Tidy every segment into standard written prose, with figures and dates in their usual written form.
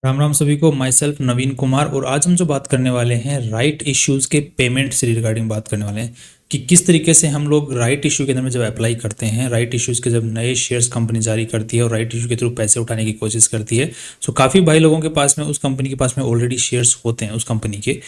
राम राम सभी को। My self नवीन कुमार। और आज हम जो बात करने वाले हैं राइट इश्यूज़ के पेमेंट से रिगार्डिंग बात करने वाले हैं कि किस तरीके से हम लोग राइट इशू के अंदर में जब अप्लाई करते हैं, राइट इश्यूज़ के जब नए शेयर्स कंपनी जारी करती है और राइट इशू के थ्रू पैसे उठाने की कोशिश करती है। सो काफ़ी भाई लोगों के पास में उस कंपनी के पास में ऑलरेडी शेयर्स होते हैं उस कंपनी के।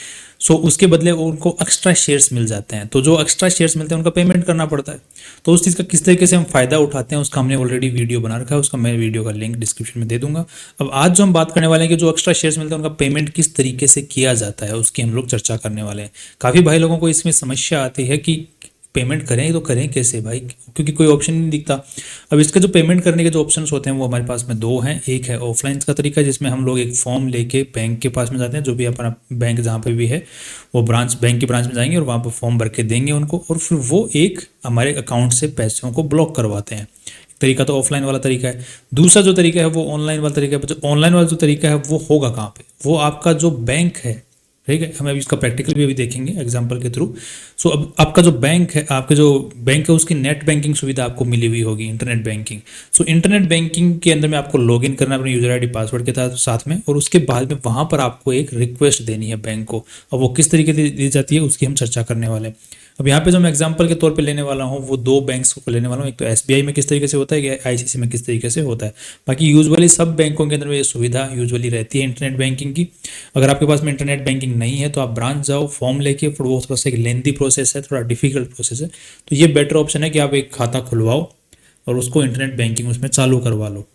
सो उसके बदले उनको एक्स्ट्रा शेयर्स मिल जाते हैं, तो जो एक्स्ट्रा शेयर्स मिलते हैं उनका पेमेंट करना पड़ता है। तो उस चीज़ का किस तरीके से हम फ़ायदा उठाते हैं उसका हमने ऑलरेडी वीडियो बना रखा है, उसका मैं वीडियो का लिंक डिस्क्रिप्शन में दे दूंगा। अब आज जो हम बात करने वाले हैं कि जो एक्स्ट्रा शेयर्स मिलते हैं उनका पेमेंट किस तरीके से किया जाता है उसकी हम लोग चर्चा करने वाले हैं। काफ़ी भाई लोगों को इसमें समस्या आती है कि पेमेंट करें तो करें कैसे भाई, क्योंकि कोई ऑप्शन नहीं दिखता। अब इसके जो पेमेंट करने के जो ऑप्शंस होते हैं वो हमारे पास में दो हैं। एक है ऑफलाइन का तरीका जिसमें हम लोग एक फॉर्म लेके बैंक के पास में जाते हैं, जो भी अपना बैंक जहाँ पे भी है वो ब्रांच, बैंक की ब्रांच में जाएंगे और वहाँ पर फॉर्म भर के देंगे उनको, और फिर वो एक हमारे अकाउंट से पैसों को ब्लॉक करवाते हैं। तरीका तो ऑफलाइन वाला तरीका है। दूसरा जो तरीका है वो ऑनलाइन वाला तरीका है। जो ऑनलाइन वाला जो तरीका है वो होगा कहाँ पे, वो आपका जो बैंक है, ठीक है। हम अभी इसका प्रैक्टिकल भी अभी देखेंगे एग्जांपल के थ्रू। सो अब आपका जो बैंक है, आपके जो बैंक है उसकी नेट बैंकिंग सुविधा आपको मिली हुई होगी, internet banking. So internet banking के अंदर में आपको लॉगिन करना है अपने यूजर आईडी पासवर्ड के साथ में, और उसके बाद में वहाँ पर आपको एक रिक्वेस्ट देनी है बैंक को। अब वो किस तरीके से दी जाती है उसकी हम चर्चा करने वाले हैं। अब यहाँ पे जो मैं एग्जांपल के तौर पे लेने वाला हूँ वो दो बैंक्स को लेने वाला हूँ। एक तो एसबीआई में किस तरीके से होता है, कि आईसीआईसीआई में किस तरीके से होता है। बाकी यूजुअली सब बैंकों के अंदर में ये सुविधा यूजुअली रहती है इंटरनेट बैंकिंग की। अगर आपके पास में इंटरनेट बैंकिंग नहीं है तो आप ब्रांच जाओ, फॉर्म लेके, फिर वो थोड़ा सा एक लेंथी प्रोसेस है, थोड़ा डिफिकल्ट प्रोसेस है। तो ये बेटर ऑप्शन है कि आप एक खाता खुलवाओ और उसको इंटरनेट बैंकिंग उसमें चालू करवा लो।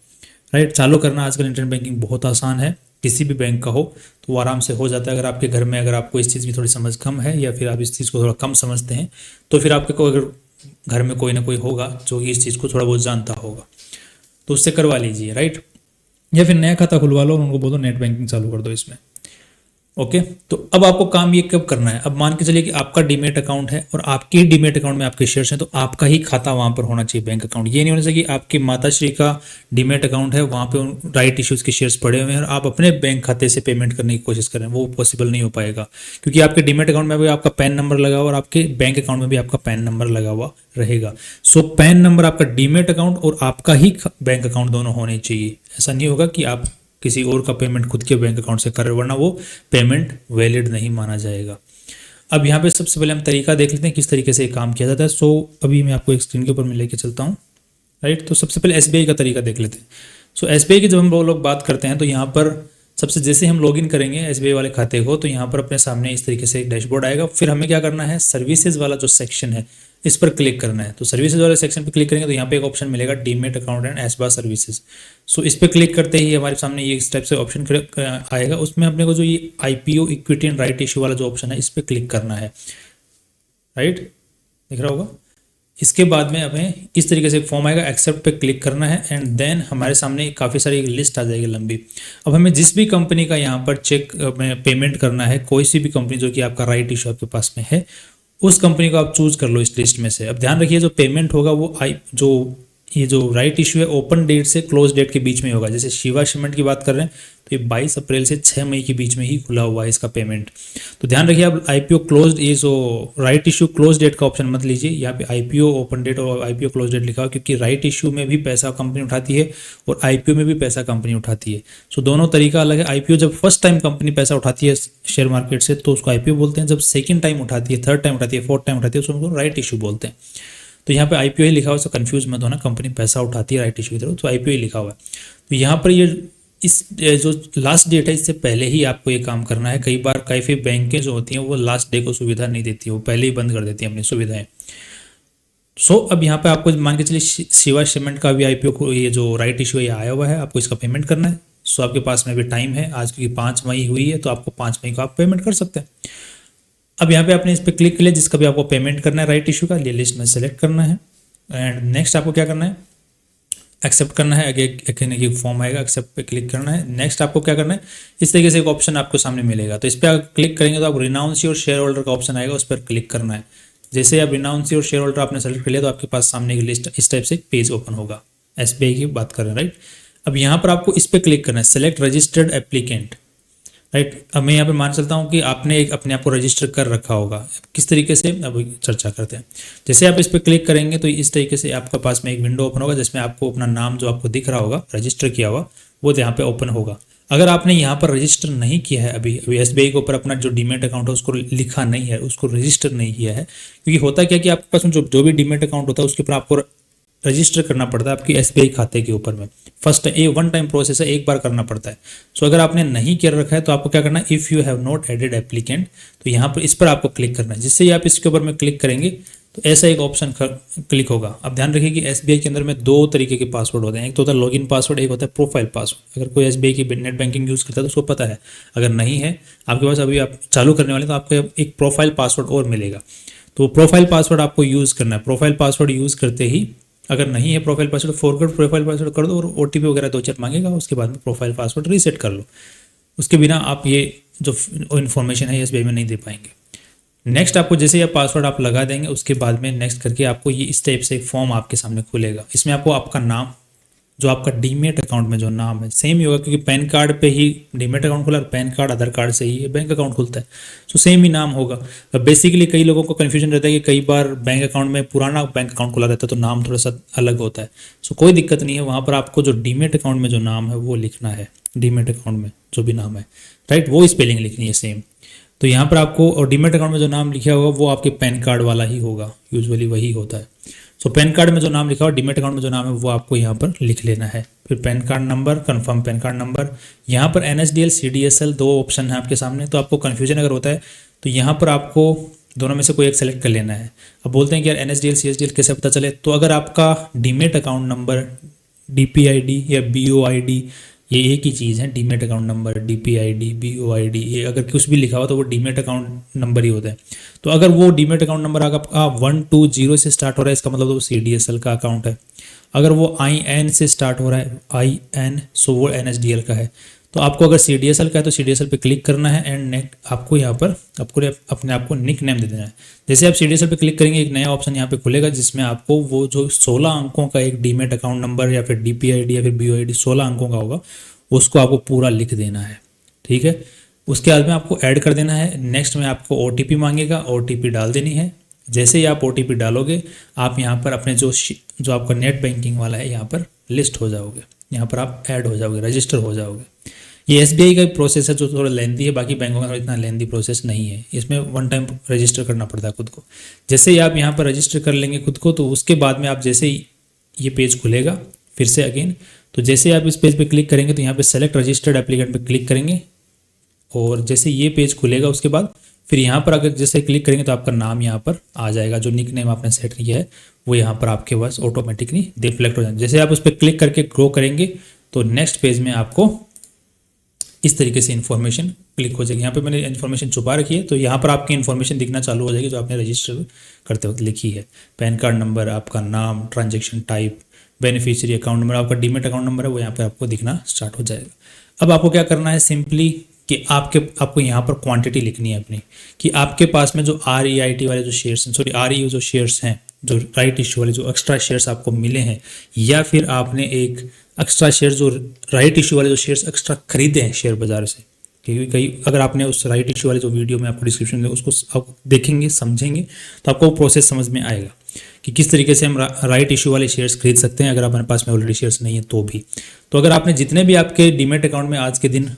राइट, चालू करना आजकल इंटरनेट बैंकिंग बहुत आसान है, किसी भी बैंक का हो तो वो आराम से हो जाता है। अगर आपके घर में, अगर आपको इस चीज़ की थोड़ी समझ कम है या फिर आप इस चीज़ को थोड़ा कम समझते हैं, तो फिर आपके को अगर घर में कोई ना कोई होगा जो कि इस चीज़ को थोड़ा बहुत जानता होगा तो उससे करवा लीजिए। राइट, या फिर नया खाता खुलवा लो और उनको बोलो नेट बैंकिंग चालू कर दो इसमें। ओके, तो अब आपको काम ये कब करना है। अब मान के चलिए कि आपका डीमेट अकाउंट है और आपके ही डीमेट अकाउंट में आपके शेयर्स हैं, तो आपका ही खाता वहां पर होना चाहिए, बैंक अकाउंट। ये नहीं होना चाहिए कि आपकी माताश्री का डीमेट अकाउंट है, वहां पे राइट इश्यूज के शेयर्स पड़े हुए हैं और आप अपने बैंक खाते से पेमेंट करने की कोशिश करें, वो पॉसिबल नहीं हो पाएगा। क्योंकि आपके डीमेट अकाउंट में भी आपका पैन नंबर लगा हुआ और आपके बैंक अकाउंट में भी आपका पैन नंबर लगा हुआ रहेगा। सो पैन नंबर आपका डीमेट अकाउंट और आपका ही बैंक अकाउंट दोनों होने चाहिए। ऐसा नहीं होगा कि आप किसी और का पेमेंट खुद के बैंक अकाउंट से कर रहे, वरना वो पेमेंट वैलिड नहीं माना जाएगा। अब यहाँ पे सबसे पहले हम तरीका देख लेते हैं किस तरीके से काम किया जाता है। सो अभी मैं आपको एक स्क्रीन के ऊपर मैं लेके चलता हूँ। राइट, तो सबसे पहले एसबीआई का तरीका देख लेते हैं। सो एसबीआई की जब हम लोग बात करते हैं तो यहाँ पर सबसे जैसे हम लॉगिन करेंगे एसबीआई वाले खाते को, तो यहाँ पर अपने सामने इस तरीके से एक डैशबोर्ड आएगा। फिर हमें क्या करना है, सर्विसेज वाला जो सेक्शन है इस पर क्लिक करना है। तो सर्विसेज वाले सेक्शन पर क्लिक करेंगे तो यहाँ पे एक ऑप्शन मिलेगा demat account and ASBA services. सो इस पर क्लिक करते ही हमारे सामने ये इस टाइप से ऑप्शन आएगा। उसमें अपने को जो ये IPO equity and right issue वाला जो ऑप्शन है इस पर क्लिक करना है। राइट, दिख रहा होगा। इसके बाद में हमें इस तरीके से एक फॉर्म आएगा, एक्सेप्ट पे क्लिक करना है एंड देन हमारे सामने काफ़ी सारी लिस्ट आ जाएगी लंबी। अब हमें जिस भी कंपनी का यहाँ पर चेक में पेमेंट करना है, कोई सी भी कंपनी जो कि आपका राइट इशू आपके पास में है, उस कंपनी को आप चूज कर लो इस लिस्ट में से। अब ध्यान रखिए जो पेमेंट होगा वो ये जो राइट इशू है ओपन डेट से क्लोज डेट के बीच में होगा। जैसे शिवा सीमेंट की बात कर रहे हैं तो ये 22 अप्रैल से 6 मई के बीच में ही खुला हुआ है इसका पेमेंट। तो ध्यान रखिए आप आईपीओ क्लोज, ये जो राइट इशू क्लोज डेट का ऑप्शन मत लीजिए। यहाँ पे आईपीओ ओपन डेट और आईपीओ क्लोज डेट लिखा हो, क्योंकि राइट इशू में भी पैसा कंपनी उठाती है और आईपीओ में भी पैसा कंपनी उठाती है। सो दोनों तरीका अलग है। आईपीओ जब फर्स्ट टाइम कंपनी पैसा उठाती है शेयर मार्केट से तो उसको आईपीओ बोलते हैं। जब सेकेंड टाइम उठाती है, थर्ड टाइम उठाती है, फोर्थ टाइम उठाती है, उसको राइट इशू बोलते हैं। तो यहाँ पे आईपीओ ही लिखा हुआ है, उससे कंफ्यूज मत होना, कंपनी पैसा उठाती है राइट इशू की तरफ, तो आईपीओ ही लिखा हुआ है। तो यहाँ पर ये इस जो लास्ट डेट है इससे पहले ही आपको ये काम करना है। कई बार काफ़ी बैंकें जो होती हैं वो लास्ट डे को सुविधा नहीं देती, वो पहले ही बंद कर देती हैं अपनी सुविधाएं। सो अब यहाँ पे आपको मान के चलिए शिवा सीमेंट का भी आईपीओ को ये जो राइट इशू ये आया हुआ है, आपको इसका पेमेंट करना है। सो आपके पास में भी टाइम है, आज क्योंकि 5 मई हुई है तो आपको 5 मई को आप पेमेंट कर सकते हैं। अब यहाँ पे आपने इस पर क्लिक कर लिया, जिसका भी आपको पेमेंट करना है राइट इशू का, ये लिस्ट में सेलेक्ट करना है एंड नेक्स्ट आपको क्या करना है, एक्सेप्ट करना है। एक फॉर्म आएगा, एक्सेप्ट पे क्लिक करना है। नेक्स्ट आपको क्या करना है, इस तरीके से एक ऑप्शन आपको सामने मिलेगा, तो इस पर आप क्लिक करेंगे तो आप रिनाउंस योर शेयर होल्डर का ऑप्शन आएगा, उस पर क्लिक करना है। जैसे आप रिनाउंस योर शेयर होल्डर आपने सेलेक्ट कर लिया तो आपके पास सामने की लिस्ट इस टाइप से एक पेज ओपन होगा। एसबीआई की बात कर रहे हैं, राइट। अब यहाँ पर आपको इस पर क्लिक करना है, सेलेक्ट रजिस्टर्ड एप्लीकेंट। राइट, अब मैं यहाँ पे मान चलता हूँ कि आपने एक अपने आप को रजिस्टर कर रखा होगा। किस तरीके से अब चर्चा करते हैं। जैसे आप इस पर क्लिक करेंगे तो इस तरीके से आपके पास में एक विंडो ओपन होगा जिसमें आपको अपना नाम जो आपको दिख रहा होगा रजिस्टर किया हुआ वो यहाँ पे ओपन होगा। अगर आपने यहाँ पर रजिस्टर नहीं किया है अभी अभी एसबीआई के ऊपर अपना जो डीमेट अकाउंट है उसको लिखा नहीं है, उसको रजिस्टर नहीं किया है, क्योंकि होता क्या कि आपके पास में जो भी डीमेट अकाउंट होता है उसके ऊपर आपको रजिस्टर करना पड़ता है आपकी एसबीआई खाते के ऊपर में। फर्स्ट वन टाइम प्रोसेस है, एक बार करना पड़ता है। सो अगर आपने नहीं कर रखा है तो आपको क्या करना है, if you have not added applicant, तो यहाँ पर इस पर आपको क्लिक करना है। जिससे ही आप इसके ऊपर में क्लिक करेंगे तो ऐसा एक ऑप्शन क्लिक होगा। अब ध्यान रखिए कि एसबीआई के अंदर में दो तरीके के पासवर्ड होते हैं, एक तो होता है लॉगिन पासवर्ड, एक होता है प्रोफाइल पासवर्ड। अगर कोई एसबीआई की नेट बैंकिंग यूज़ करता है तो उसको पता है, अगर नहीं है आपके पास अभी आप चालू करने वाले तो आपको एक प्रोफाइल पासवर्ड और मिलेगा। तो प्रोफाइल पासवर्ड आपको यूज़ करना है। प्रोफाइल पासवर्ड यूज़ करते ही अगर नहीं है profile password, forget profile password कर दो और ओटीपी वगैरह 2-4 मांगेगा, उसके बाद में प्रोफाइल पासवर्ड रीसेट कर लो। उसके बिना आप ये जो इन्फॉर्मेशन है एसबीआई में नहीं दे पाएंगे। नेक्स्ट आपको जैसे ये पासवर्ड आप लगा देंगे उसके बाद में नेक्स्ट करके आपको ये इस टाइप से एक फॉर्म आपके सामने खुलेगा। इसमें आपको आपका नाम, जो आपका डीमेट अकाउंट में जो नाम है सेम ही होगा, क्योंकि पैन कार्ड पे ही डीमेट अकाउंट खुला और पैन कार्ड आधार कार्ड से ही बैंक अकाउंट खुलता है, तो सेम ही नाम होगा। और बेसिकली कई लोगों को कन्फ्यूजन रहता है कि कई बार बैंक अकाउंट में पुराना बैंक अकाउंट खुला रहता है तो नाम थोड़ा सा अलग होता है। सो कोई दिक्कत नहीं है, वहाँ पर आपको जो डीमेट अकाउंट में जो नाम है वो लिखना है। डीमेट अकाउंट में जो भी नाम है राइट, वो स्पेलिंग लिखनी है सेम। तो यहाँ पर आपको और डीमेट अकाउंट में जो नाम लिखा होगा वो आपके पैन कार्ड वाला ही होगा, यूजुअली वही होता है। सो पैन कार्ड में जो नाम लिखा हो, डीमेट अकाउंट में जो नाम है वो आपको यहाँ पर लिख लेना है। फिर pan card number, confirm pan card number. यहाँ पर एनएसडीएल सीडीएसएल दो ऑप्शन है आपके सामने, तो आपको कन्फ्यूजन अगर होता है तो यहाँ पर आपको दोनों में से कोई एक सेलेक्ट कर लेना है। अब बोलते हैं कि यार एनएसडीएल सीएसडीएल कैसे पता चले, तो अगर आपका डीमेट अकाउंट नंबर डीपीआईडी या बीओआईडी ये एक ही चीज़ है, डीमेट अकाउंट नंबर डीपीआईडी बीओआईडी, ये अगर कुछ भी लिखा हो तो वो डीमेट अकाउंट नंबर ही होता है। तो अगर वो डीमेट अकाउंट नंबर आपका 120 से स्टार्ट हो रहा है, इसका मतलब वो सीडीएसएल का अकाउंट है। अगर वो IN से स्टार्ट हो रहा है IN, सो वो एनएसडीएल का है। तो आपको अगर सीडीएसएल का है तो सीडीएसएल पे क्लिक करना है एंड आपको यहाँ पर आपको अपने आप को निक नेम दे देना है। जैसे आप सीडीएसएल पे क्लिक करेंगे एक नया ऑप्शन यहाँ पे खुलेगा जिसमें आपको वो जो 16 अंकों का एक डीमेट अकाउंट नंबर या फिर डीपीआईडी या फिर बीओआईडी 16 अंकों का होगा, उसको आपको पूरा लिख देना है। ठीक है, उसके बाद में आपको ऐड कर देना है। नेक्स्ट में आपको ओटीपी मांगेगा, ओटीपी डाल देनी है। जैसे ही आप ओटीपी डालोगे आप यहाँ पर अपने जो आपका नेट बैंकिंग वाला है यहाँ पर लिस्ट हो जाओगे, यहाँ पर आप ऐड हो जाओगे, रजिस्टर हो जाओगे। ये एसबीआई का प्रोसेस है जो थोड़ा लेंदी है, बाकी बैंकों का इतना लेंदी प्रोसेस नहीं है। इसमें वन टाइम रजिस्टर करना पड़ता है खुद को। जैसे ही आप यहाँ पर रजिस्टर कर लेंगे खुद को, तो उसके बाद में आप जैसे ही ये पेज खुलेगा फिर से अगेन, तो जैसे ही आप इस पेज पे क्लिक करेंगे तो यहाँ पे सेलेक्ट रजिस्टर्ड एप्लीकेंट पे क्लिक करेंगे और जैसे ये पेज खुलेगा उसके बाद फिर यहाँ पर अगर जैसे क्लिक करेंगे तो आपका नाम यहाँ पर आ जाएगा, जो निक नेम आपने सेट किया है वो यहाँ पर आपके पास ऑटोमेटिकली रिफ्लेक्ट हो जाएगा। जैसे आप उस पर क्लिक करके ग्रो करेंगे तो नेक्स्ट पेज में आपको इस तरीके से इन्फॉर्मेशन क्लिक हो जाएगी। यहाँ पे मैंने इन्फॉर्मेशन छुपा रखी है, तो यहाँ पर आपकी इन्फॉर्मेशन दिखना चालू हो जाएगी जो आपने रजिस्टर करते वक्त लिखी है। पैन कार्ड नंबर, आपका नाम, transaction type, beneficiary account number, आपका डीमेट अकाउंट नंबर है वो यहाँ पे आपको दिखना स्टार्ट हो जाएगा। अब आपको क्या करना है, सिंपली कि आपको यहाँ पर क्वांटिटी लिखनी है अपनी, कि आपके पास में जो REIT वाले जो शेयर्स हैं, सॉरी REU जो शेयर्स हैं, जो राइट इशू वाले जो एक्स्ट्रा शेयर्स आपको मिले हैं, या फिर आपने एक एक्स्ट्रा शेयर जो राइट इशू वाले जो शेयर्स एक्स्ट्रा खरीदे हैं शेयर बाजार से, क्योंकि कई अगर आपने उस राइट इशू वाले जो वीडियो में आपको डिस्क्रिप्शन में उसको आप देखेंगे समझेंगे तो आपको वो प्रोसेस समझ में आएगा कि किस तरीके से हम राइट इशू वाले शेयर्स खरीद सकते हैं अगर हमारे पास में ऑलरेडी शेयर्स नहीं है तो भी। तो अगर आपने जितने भी आपके डीमेट अकाउंट में आज के दिन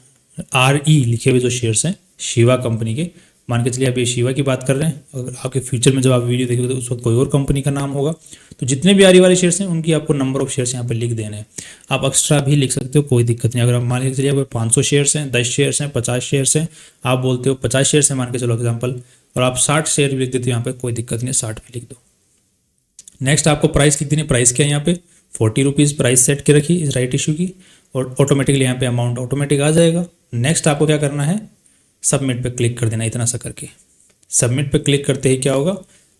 RE लिखे हुए जो शेयर्स हैं शिवा कंपनी के, मान के चलिए आप ये शिवा की बात कर रहे हैं, अगर आपके फ्यूचर में जब आप वीडियो देखोगे तो उस वक्त कोई और कंपनी का नाम होगा, तो जितने भी RE वाले शेयर्स हैं उनकी आपको नंबर ऑफ शेयर्स यहाँ पर लिख देने हैं। आप एक्स्ट्रा भी लिख सकते हो, कोई दिक्कत नहीं। अगर आप मान के चलिए आपके 500 शेयर्स हैं, 10 शेयर्स हैं, 50 शेयर्स हैं, आप बोलते हो 50 शेयर्स हैं मान के चलो एग्जाम्पल, और आप 60 शेयर भी लिख देते हो यहाँ पे, कोई दिक्कत नहीं, 60 भी लिख दो। नेक्स्ट आपको प्राइस कितनी है, प्राइस क्या है यहाँ पे 40 रुपीज़ प्राइस सेट के रखी इस राइट इशू की, और ऑटोमेटिकली यहाँ पे अमाउंट ऑटोमेटिक आ जाएगा। नेक्स्ट आपको क्या करना है, सबमिट पे क्लिक कर देना, इतना सा करके सबमिट पे क्लिक करते ही क्या होगा,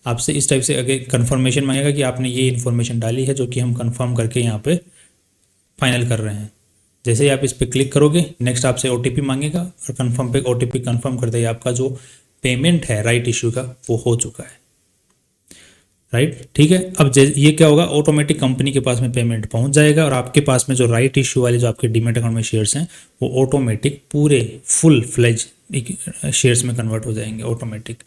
आपसे इस टाइप से आगे कन्फर्मेशन मांगेगा कि आपने ये इन्फॉर्मेशन डाली है जो कि हम कन्फर्म करके यहाँ पे फाइनल कर रहे हैं। जैसे ही आप इस पर क्लिक करोगे नेक्स्ट आपसे OTP मांगेगा, और कन्फर्म पे OTP कन्फर्म करते ही आपका जो पेमेंट है राइट इशू का वो हो चुका है। राइट, ठीक है। अब ये क्या होगा, ऑटोमेटिक कंपनी के पास में पेमेंट पहुंच जाएगा और आपके पास में जो राइट इशू वाले जो आपके डीमेट अकाउंट में शेयर्स हैं वो ऑटोमेटिक पूरे फुल फ्लेज शेयर्स में कन्वर्ट हो जाएंगे ऑटोमेटिक।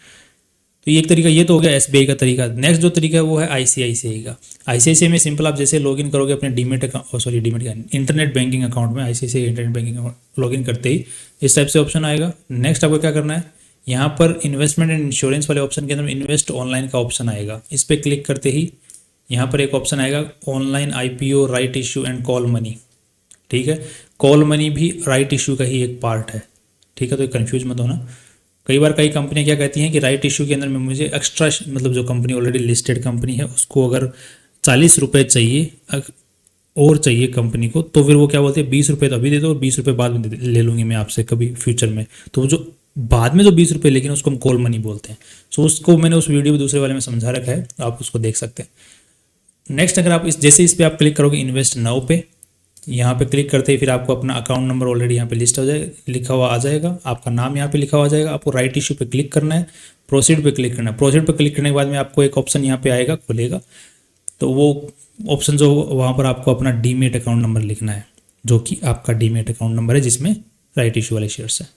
तो ये एक तरीका ये तो हो गया एसबीआई का तरीका। नेक्स्ट जो तरीका है वो है आईसीआईसीआई का। आईसीआईसीआई में सिंपल आप जैसे लॉगिन करोगे अपने डीमेट अकाउंट, सॉरी डीमेट का इंटरनेट बैंकिंग अकाउंट में, ICICI internet banking account login करते ही इस टाइप से ऑप्शन आएगा। नेक्स्ट आपको क्या करना है, यहाँ पर इन्वेस्टमेंट एंड इंश्योरेंस वाले ऑप्शन के अंदर इन्वेस्ट ऑनलाइन का ऑप्शन आएगा। इस पर क्लिक करते ही यहाँ पर एक ऑप्शन आएगा online IPO right issue and call money. ठीक है, कॉल मनी भी राइट इशू का ही एक पार्ट है। ठीक है, तो कन्फ्यूज मत होना। कई बार कई कंपनियां क्या कहती हैं कि राइट इशू के अंदर में मुझे एक्स्ट्रा, मतलब जो कंपनी ऑलरेडी लिस्टेड कंपनी है उसको अगर 40 रुपये चाहिए और चाहिए कंपनी को, तो फिर वो क्या बोलते हैं 20 रुपये तो अभी दे दो और 20 रुपये बाद में ले लूँगी मैं आपसे कभी फ्यूचर में। तो वो जो बाद में जो 20 रुपये लेकिन उसको हम कॉल मनी बोलते हैं। सो उसको मैंने उस वीडियो में दूसरे वाले में समझा रखा है, आप उसको देख सकते हैं। नेक्स्ट अगर आप इस पर आप क्लिक करोगे इन्वेस्ट नाउ पे, यहाँ पे क्लिक करते ही फिर आपको अपना अकाउंट नंबर ऑलरेडी यहाँ पे लिस्ट हो जाएगा, लिखा हुआ आ जाएगा, आपका नाम यहाँ पे लिखा हुआ आ जाएगा। आपको राइट इशू पे क्लिक करना है, प्रोसीड पे क्लिक करना है। प्रोसीड पे क्लिक करने के बाद में आपको एक ऑप्शन यहाँ पे आएगा, खुलेगा। तो वो ऑप्शन जो वहाँ पर आपको अपना डीमेट अकाउंट नंबर लिखना है, जो कि आपका डीमेट अकाउंट नंबर है जिसमें राइट इशू वाले शेयर्स है।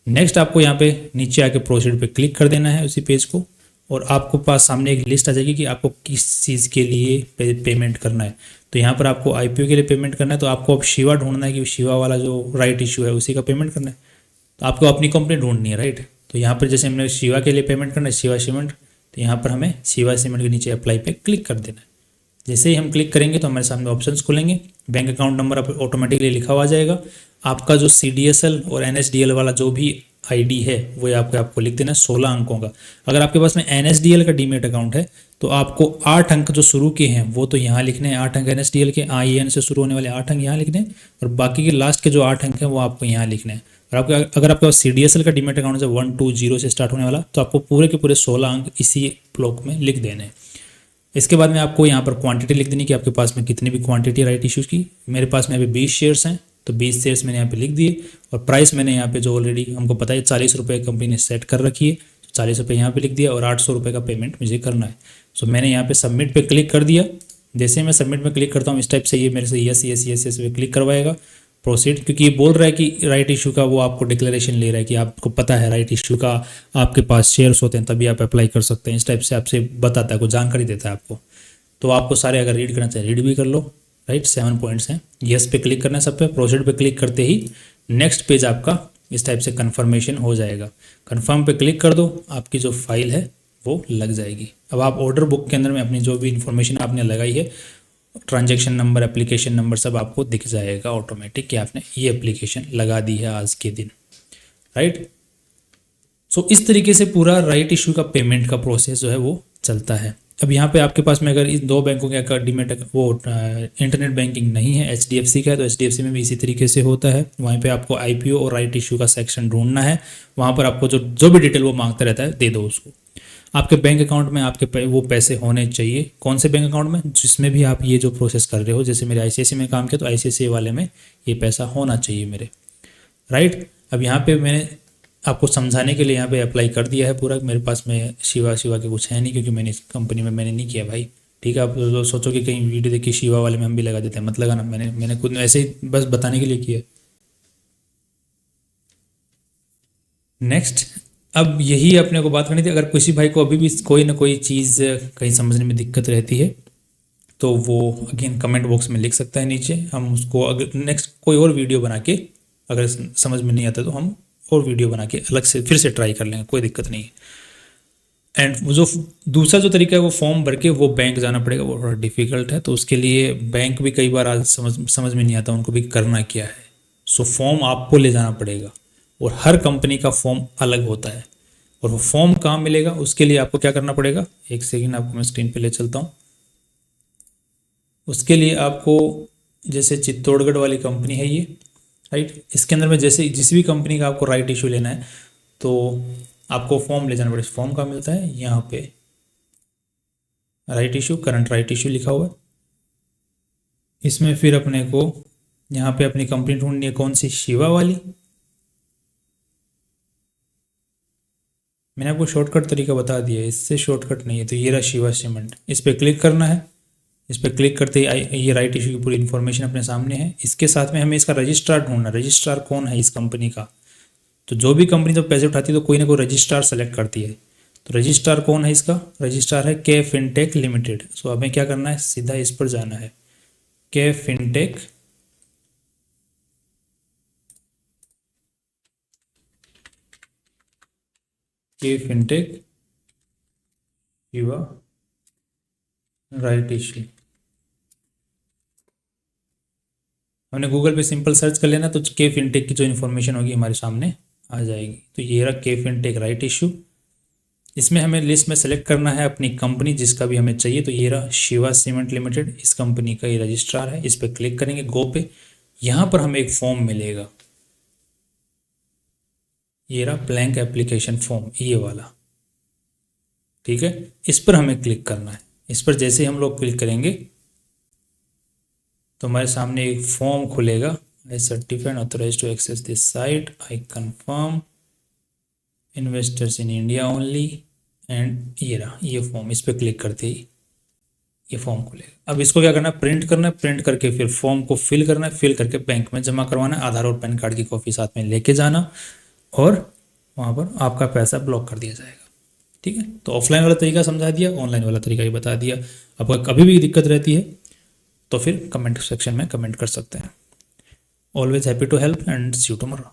नेक्स्ट आपको यहाँ पे नीचे आके प्रोसीड पे क्लिक कर देना है उसी पेज को, और आपको पास सामने एक लिस्ट आ जाएगी कि आपको किस चीज़ के लिए पेमेंट करना है। तो यहाँ पर आपको आईपीओ के लिए पेमेंट करना है, तो आपको अब शिवा ढूंढना है कि शिवा वाला जो राइट इशू है उसी का पेमेंट करना है। तो आपको अपनी कंपनी ढूंढनी है, राइट। तो यहाँ पर जैसे हमने शिवा के लिए पेमेंट करना है, शिवा सीमेंट, तो यहाँ पर हमें शिवा सीमेंट के नीचे अप्लाई पे क्लिक कर देना है। जैसे ही हम क्लिक करेंगे तो हमारे सामने ऑप्शंस खुलेंगे। बैंक अकाउंट नंबर ऑटोमेटिकली लिखा हुआ जाएगा। आपका जो CDSL और NSDL वाला जो भी आईडी है वो आपको लिख देना है 16 अंकों का। अगर आपके पास में NSDL का डीमेट अकाउंट है तो आपको 8 अंक जो शुरू के हैं वो तो यहाँ लिखने हैं, 8 अंक NSDL के, IN से शुरू होने वाले 8 अंक यहाँ लिखने हैं, और बाकी के लास्ट के जो 8 अंक हैं वो आपको यहाँ लिखने हैं। और अगर आपके पास CDSL का डीमेट अकाउंट है 120 से स्टार्ट होने वाला, तो आपको पूरे के पूरे 16 अंक इसी ब्लॉक में लिख देने हैं। इसके बाद में आपको यहाँ पर क्वांटिटी लिख देनी कि आपके पास में कितनी भी क्वांटिटी राइट इशूज़ की। मेरे पास में अभी 20 शेयर्स हैं, तो 20 शेयर्स मैंने यहाँ पे लिख दिए, और प्राइस मैंने यहाँ पे जो ऑलरेडी हमको पता है 40 रुपये कंपनी ने सेट कर रखी है, तो 40 रुपये यहाँ पे लिख दिया, और 800 रुपये का पेमेंट मुझे करना है। सो मैंने यहाँ पे सबमिट पे क्लिक कर दिया। जैसे मैं सबमिट में क्लिक करता हूँ इस टाइप से ये मेरे से यस पे क्लिक करवाएगा, प्रोसीड, क्योंकि ये बोल रहा है कि राइट इशू का वो आपको डिक्लेरेशन ले रहा है कि आपको पता है राइट इशू का आपके पास शेयर्स होते हैं तभी आप अप्लाई कर सकते हैं। इस टाइप से आपसे बताता है, कुछ जानकारी देता है आपको। तो आपको सारे अगर रीड करना चाहिए रीड भी कर लो, राइट। 7 पॉइंट्स हैं। यस पे क्लिक करना है सब पे। प्रोसीड पे क्लिक करते ही नेक्स्ट पेज आपका इस टाइप से कन्फर्मेशन हो जाएगा। कन्फर्म पे क्लिक कर दो, आपकी जो फाइल है वो लग जाएगी। अब आप ऑर्डर बुक के अंदर में अपनी जो भी इन्फॉर्मेशन आपने लगाई है, ट्रांजैक्शन नंबर, एप्लीकेशन नंबर, सब आपको दिख जाएगा ऑटोमेटिक कि आपने ये एप्लीकेशन लगा दी है आज के दिन, राइट। सो इस तरीके से पूरा राइट इशू का पेमेंट का प्रोसेस जो है वो चलता है। अब यहाँ पे आपके पास में अगर इस 2 बैंकों के डीमेट वो इंटरनेट बैंकिंग नहीं है, HDFC का है, तो HDFC में भी इसी तरीके से होता है। वहीं पे आपको IPO और राइट इशू का सेक्शन ढूंढना है। वहाँ पर आपको जो भी डिटेल वो मांगता रहता है दे दो उसको। आपके बैंक अकाउंट में आपके वो पैसे होने चाहिए। कौन से बैंक अकाउंट में? जिसमें भी आप ये जो प्रोसेस कर रहे हो। जैसे मेरे ICICI में काम किया तो ICICI वाले में ये पैसा होना चाहिए मेरे, राइट। अब यहाँ पे मैंने आपको समझाने के लिए यहाँ पे अप्लाई कर दिया है पूरा। मेरे पास में शिवा के कुछ है नहीं, क्योंकि मैंने इस कंपनी में मैंने नहीं किया भाई, ठीक है। आप सोचो कि कहीं वीडियो देखिए शिवा वाले में हम भी लगा देते हैं, मत लगाना। मैंने खुद ऐसे ही बस बताने के लिए किया। नेक्स्ट, अब यही अपने को बात करनी थी। अगर किसी भाई को अभी भी कोई ना कोई चीज़ कहीं समझने में दिक्कत रहती है तो वो अगेन कमेंट बॉक्स में लिख सकता है नीचे। हम उसको अगर नेक्स्ट कोई और वीडियो बना के, अगर समझ में नहीं आता तो हम और वीडियो बना के अलग से फिर से ट्राई कर लेंगे, कोई दिक्कत नहीं है। एंड जो दूसरा जो तरीका है वो फॉर्म भर के वो बैंक जाना पड़ेगा, वो थोड़ा डिफिकल्ट है। तो उसके लिए बैंक भी कई बार आज समझ में नहीं आता उनको भी करना क्या है। सो फॉर्म आपको ले जाना पड़ेगा, और हर कंपनी का फॉर्म अलग होता है। और वो फॉर्म कहाँ मिलेगा उसके लिए आपको क्या करना पड़ेगा, एक सेकेंड आपको मैं स्क्रीन पे ले चलता हूँ। उसके लिए आपको, जैसे चित्तौड़गढ़ वाली कंपनी है ये, राइट। इसके अंदर में जैसे जिस भी कंपनी का आपको राइट इशू लेना है तो आपको फॉर्म ले जाना पड़ेगा। फॉर्म कहाँ मिलता है, यहाँ पे right issue, current right issue लिखा हुआ है। इसमें फिर अपने को यहाँ पे अपनी कंपनी ढूंढनी है, कौन सी, शिवा वाली। मैंने आपको शॉर्टकट तरीका बता दिया है, इससे शॉर्टकट नहीं है। तो ये रहा शिवा सीमेंट, इस पर क्लिक करना है। इस पर क्लिक करते ही ये राइट इशू की पूरी इन्फॉर्मेशन अपने सामने है। इसके साथ में हमें इसका रजिस्ट्रार ढूंढना, रजिस्ट्रार कौन है इस कंपनी का। तो जो भी कंपनी जब पैसे उठाती है तो कोई ना कोई रजिस्ट्रार सेलेक्ट करती है। तो रजिस्ट्रार कौन है इसका? रजिस्ट्रार है के फिनटेक लिमिटेड। सो हमें क्या करना है, सीधा इस पर जाना है, K fintech Shiva right issue. हमने गूगल पे सिंपल सर्च कर लेना तो के फिनटेक की जो इन्फॉर्मेशन होगी हमारे सामने आ जाएगी। तो ये रहा के फिनटेक राइट इश्यू। इसमें हमें लिस्ट में सेलेक्ट करना है अपनी कंपनी जिसका भी हमें चाहिए। तो ये रहा शिवा सीमेंट लिमिटेड, इस कंपनी का ये रजिस्ट्रार है। इस पर क्लिक करेंगे गो पे। यहाँ पर हमें एक फॉर्म मिलेगा, ये रहा ब्लैंक एप्लीकेशन फॉर्म, ये वाला, ठीक है। इस पर हमें क्लिक करना है। इस पर जैसे हम लोग क्लिक करेंगे तो हमारे सामने एक फॉर्म खुलेगा, I certified authorize to access this site, I confirm, investors in India only, and ये रहा ये फॉर्म। इस पर क्लिक करते ही ये फॉर्म खुलेगा। अब इसको क्या करना है, प्रिंट करना है। प्रिंट करके फिर फॉर्म को फिल करना है, फिल करके बैंक में जमा करवाना है। आधार और पैन कार्ड की कॉपी साथ में लेके जाना और वहाँ पर आपका पैसा ब्लॉक कर दिया जाएगा, ठीक है। तो ऑफलाइन वाला तरीका समझा दिया, ऑनलाइन वाला तरीका भी बता दिया। अब कभी भी दिक्कत रहती है तो फिर कमेंट सेक्शन में कमेंट कर सकते हैं। Always happy to help and see you tomorrow.